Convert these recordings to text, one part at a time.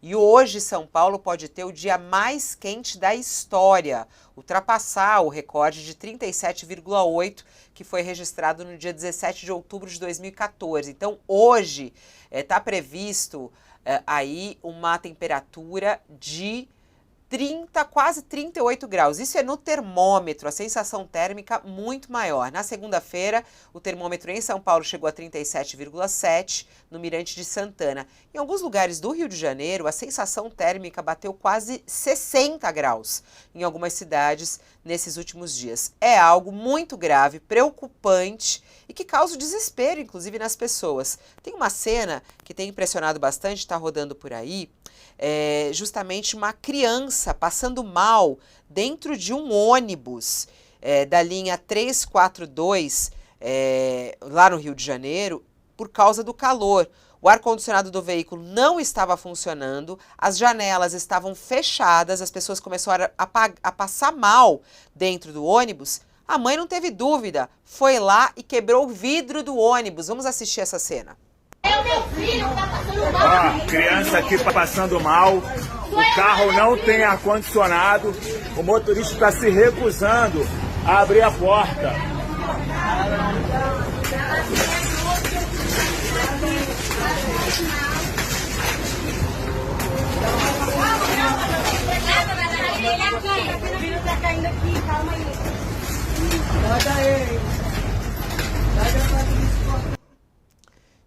E hoje São Paulo pode ter o dia mais quente da história, ultrapassar o recorde de 37,8 que foi registrado no dia 17 de outubro de 2014. Então hoje está previsto aí uma temperatura de 30, quase 38 graus. Isso é no termômetro, a sensação térmica muito maior. Na segunda-feira, o termômetro em São Paulo chegou a 37,7 no Mirante de Santana. Em alguns lugares do Rio de Janeiro, a sensação térmica bateu quase 60 graus em algumas cidades nesses últimos dias. É algo muito grave, preocupante e que causa desespero, inclusive, nas pessoas. Tem uma cena que tem impressionado bastante, está rodando por aí, justamente uma criança passando mal dentro de um ônibus da linha 342, lá no Rio de Janeiro, por causa do calor. O ar-condicionado do veículo não estava funcionando, as janelas estavam fechadas, as pessoas começaram a passar mal dentro do ônibus. A mãe não teve dúvida, foi lá e quebrou o vidro do ônibus. Vamos assistir essa cena. É o meu filho que tá passando mal. Ó, criança aqui passando mal, o carro não tem ar-condicionado, o motorista está se recusando a abrir a porta. O filho tá caindo aqui, calma aí.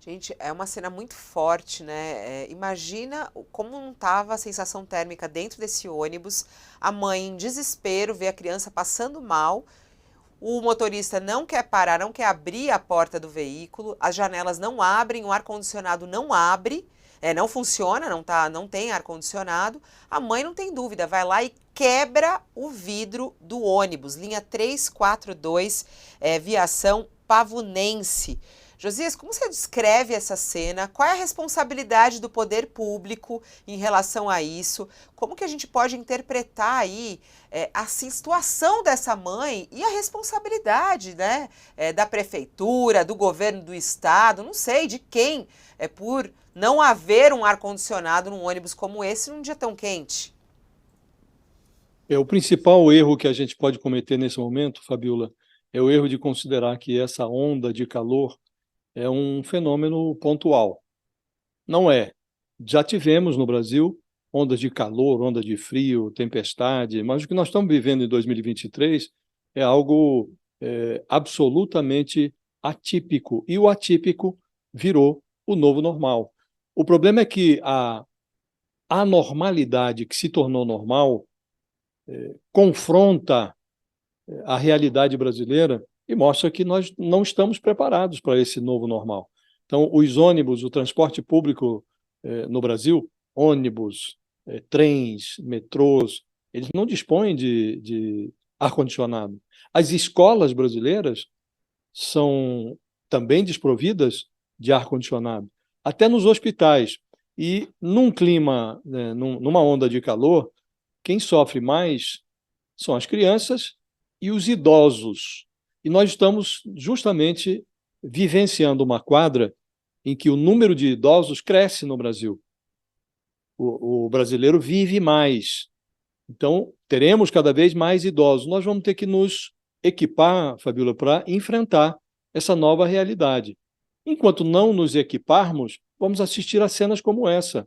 Gente, é uma cena muito forte, né? Imagina como não estava a sensação térmica dentro desse ônibus. A mãe, em desespero, vê a criança passando mal. O motorista não quer parar, não quer abrir a porta do veículo. As janelas não abrem, o ar-condicionado não abre. Não funciona, não tem ar-condicionado. A mãe não tem dúvida, vai lá e quebra o vidro do ônibus. Linha 342, Viação Pavunense. Josias, como você descreve essa cena? Qual é a responsabilidade do poder público em relação a isso? Como que a gente pode interpretar aí a situação dessa mãe e a responsabilidade, né, da prefeitura, do governo do estado, não sei, de quem, por não haver um ar-condicionado num ônibus como esse num dia tão quente? O principal erro que a gente pode cometer nesse momento, Fabiola, é o erro de considerar que essa onda de calor é um fenômeno pontual. Não é. Já tivemos no Brasil ondas de calor, onda de frio, tempestade, mas o que nós estamos vivendo em 2023 é algo absolutamente atípico, e o atípico virou o novo normal. O problema é que a anormalidade que se tornou normal confronta a realidade brasileira e mostra que nós não estamos preparados para esse novo normal. Então, os ônibus, o transporte público no Brasil, ônibus, trens, metrôs, eles não dispõem de ar-condicionado. As escolas brasileiras são também desprovidas de ar-condicionado, até nos hospitais. E num clima, numa onda de calor, quem sofre mais são as crianças e os idosos. E nós estamos justamente vivenciando uma quadra em que o número de idosos cresce no Brasil. O brasileiro vive mais. Então, teremos cada vez mais idosos. Nós vamos ter que nos equipar, Fabiola, para enfrentar essa nova realidade. Enquanto não nos equiparmos, vamos assistir a cenas como essa.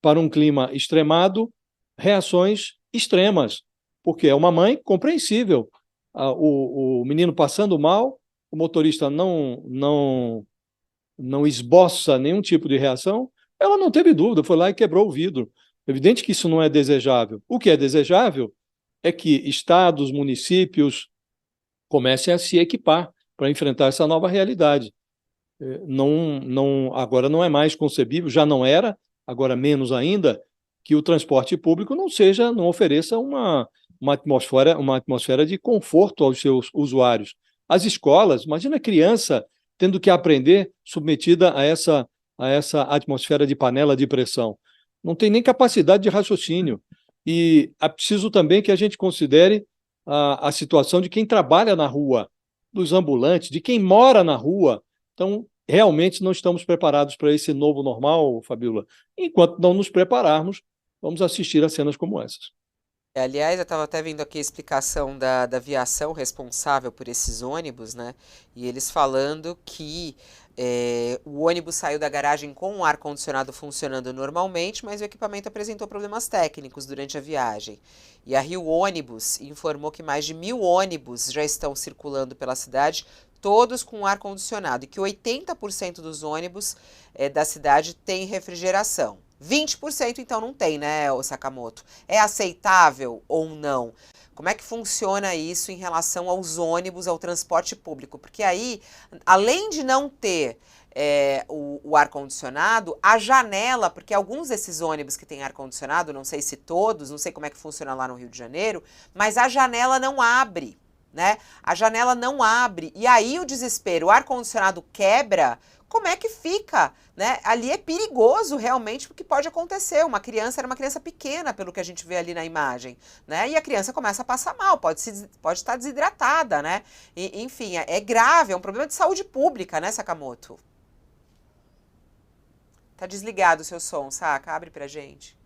Para um clima extremado, reações extremas, porque é uma mãe compreensível. O menino passando mal, o motorista não esboça nenhum tipo de reação, ela não teve dúvida, foi lá e quebrou o vidro. Evidente que isso não é desejável. O que é desejável é que estados, municípios comecem a se equipar para enfrentar essa nova realidade. Agora não é mais concebível, já não era, agora menos ainda, que o transporte público não ofereça uma atmosfera de conforto aos seus usuários. As escolas, imagina a criança tendo que aprender submetida a essa atmosfera de panela de pressão. Não tem nem capacidade de raciocínio. E é preciso também que a gente considere a situação de quem trabalha na rua, dos ambulantes, de quem mora na rua. Então, realmente não estamos preparados para esse novo normal, Fabíola. Enquanto não nos prepararmos, vamos assistir a cenas como essas. Aliás, eu estava até vendo aqui a explicação da aviação responsável por esses ônibus, né? E eles falando que o ônibus saiu da garagem com o ar-condicionado funcionando normalmente, mas o equipamento apresentou problemas técnicos durante a viagem. E a Rio Ônibus informou que mais de 1.000 ônibus já estão circulando pela cidade, todos com ar-condicionado, e que 80% dos ônibus da cidade têm refrigeração. 20% então não tem, né, Sakamoto? É aceitável ou não? Como é que funciona isso em relação aos ônibus, ao transporte público? Porque aí, além de não ter o ar-condicionado, a janela, porque alguns desses ônibus que têm ar-condicionado, não sei se todos, não sei como é que funciona lá no Rio de Janeiro, mas a janela não abre, né? A janela não abre, e aí o desespero, o ar-condicionado quebra, como é que fica, né? Ali é perigoso realmente, porque pode acontecer. Uma criança era uma criança pequena, pelo que a gente vê ali na imagem, né? E a criança começa a passar mal, pode estar desidratada, né? Enfim, é grave, é um problema de saúde pública, né, Sakamoto? Tá desligado o seu som, Saka, abre pra gente.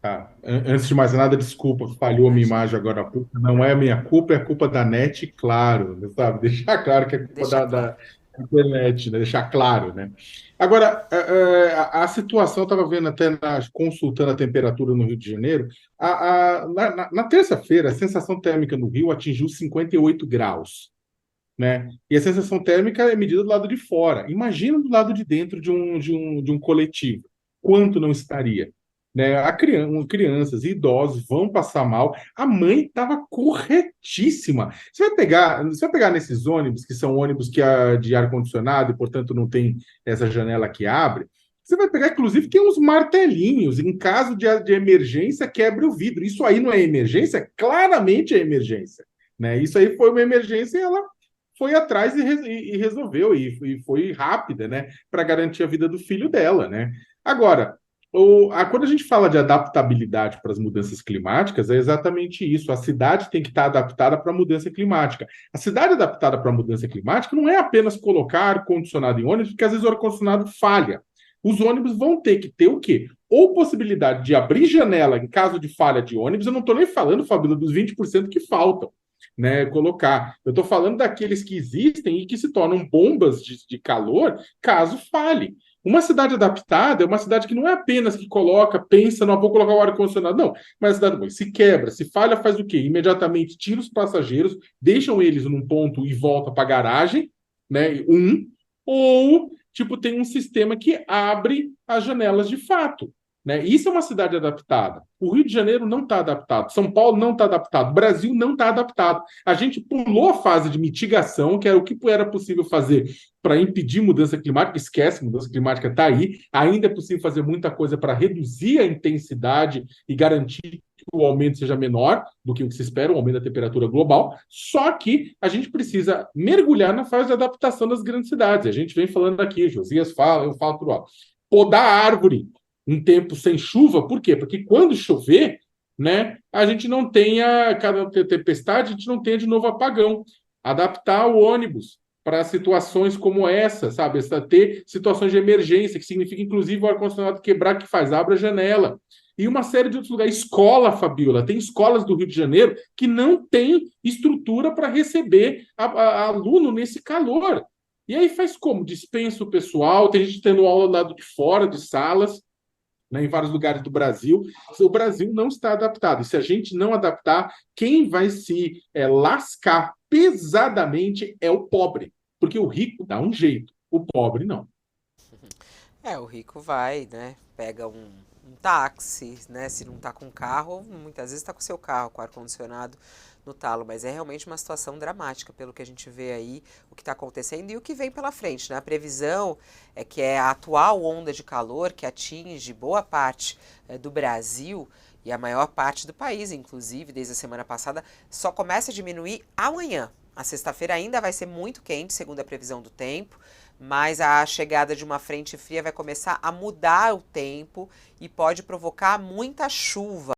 Tá. Antes de mais nada, desculpa, falhou a minha imagem agora há pouco. Não é a minha culpa, é a culpa da NET, claro, sabe? Deixar claro que é culpa Deixa claro. da internet, né? Deixar claro, né? Agora, a situação, eu estava vendo até, consultando a temperatura no Rio de Janeiro, na terça-feira, a sensação térmica no Rio atingiu 58 graus, né? E a sensação térmica é medida do lado de fora. Imagina do lado de dentro de um coletivo. Quanto não estaria? Né? Crianças e idosos vão passar mal. A mãe estava corretíssima. Você vai pegar nesses ônibus, que são ônibus de ar-condicionado e, portanto, não tem essa janela que abre. Você vai pegar, inclusive, tem uns martelinhos. Em caso de emergência, quebre o vidro. Isso aí não é emergência? Claramente é emergência. Né? Isso aí foi uma emergência e ela foi atrás e resolveu, e foi rápida, né, para garantir a vida do filho dela, né? Agora, quando a gente fala de adaptabilidade para as mudanças climáticas, é exatamente isso. A cidade tem que estar adaptada para a mudança climática. A cidade adaptada para a mudança climática não é apenas colocar ar-condicionado em ônibus, porque às vezes o ar-condicionado falha. Os ônibus vão ter que ter o quê? Ou possibilidade de abrir janela em caso de falha de ônibus. Eu não estou nem falando, Fabíola, dos 20% que faltam, né, colocar. Eu estou falando daqueles que existem e que se tornam bombas de calor caso falhe. Uma cidade adaptada é uma cidade que não é apenas que coloca, pensa, não vou colocar o ar-condicionado, não. Mas a cidade se quebra, se falha, faz o quê? Imediatamente tira os passageiros, deixam eles num ponto e volta para a garagem, né? Ou tipo, tem um sistema que abre as janelas de fato. Né? Isso é uma cidade adaptada. O Rio de Janeiro não está adaptado. São Paulo não está adaptado. O Brasil não está adaptado. A gente pulou a fase de mitigação, que era o que era possível fazer para impedir mudança climática. Esquece, mudança climática está aí. Ainda é possível fazer muita coisa para reduzir a intensidade e garantir que o aumento seja menor do que o que se espera, o aumento da temperatura global. Só que a gente precisa mergulhar na fase de adaptação das grandes cidades. A gente vem falando aqui, Josias fala, eu falo por alto. Podar árvore um tempo sem chuva, por quê? Porque quando chover, né, a gente não tenha cada tempestade, a gente não tenha de novo apagão. Adaptar o ônibus para situações como essa, sabe? Ter situações de emergência, que significa, inclusive, o ar-condicionado quebrar, que faz, abre a janela. E uma série de outros lugares. Escola, Fabíola, tem escolas do Rio de Janeiro que não tem estrutura para receber aluno nesse calor. E aí faz como? Dispensa o pessoal, tem gente tendo aula do lado de fora de salas, né, em vários lugares do Brasil. O Brasil não está adaptado. E se a gente não adaptar, quem vai se lascar pesadamente é o pobre. Porque o rico dá um jeito, o pobre não. O rico vai, né? Pega um táxi, né? Se não tá com carro, muitas vezes tá com seu carro, com ar-condicionado no talo, mas é realmente uma situação dramática pelo que a gente vê aí, o que está acontecendo e o que vem pela frente, né? A previsão é que a atual onda de calor que atinge boa parte do Brasil e a maior parte do país, inclusive, desde a semana passada, só começa a diminuir amanhã. A sexta-feira ainda vai ser muito quente, segundo a previsão do tempo, mas a chegada de uma frente fria vai começar a mudar o tempo e pode provocar muita chuva.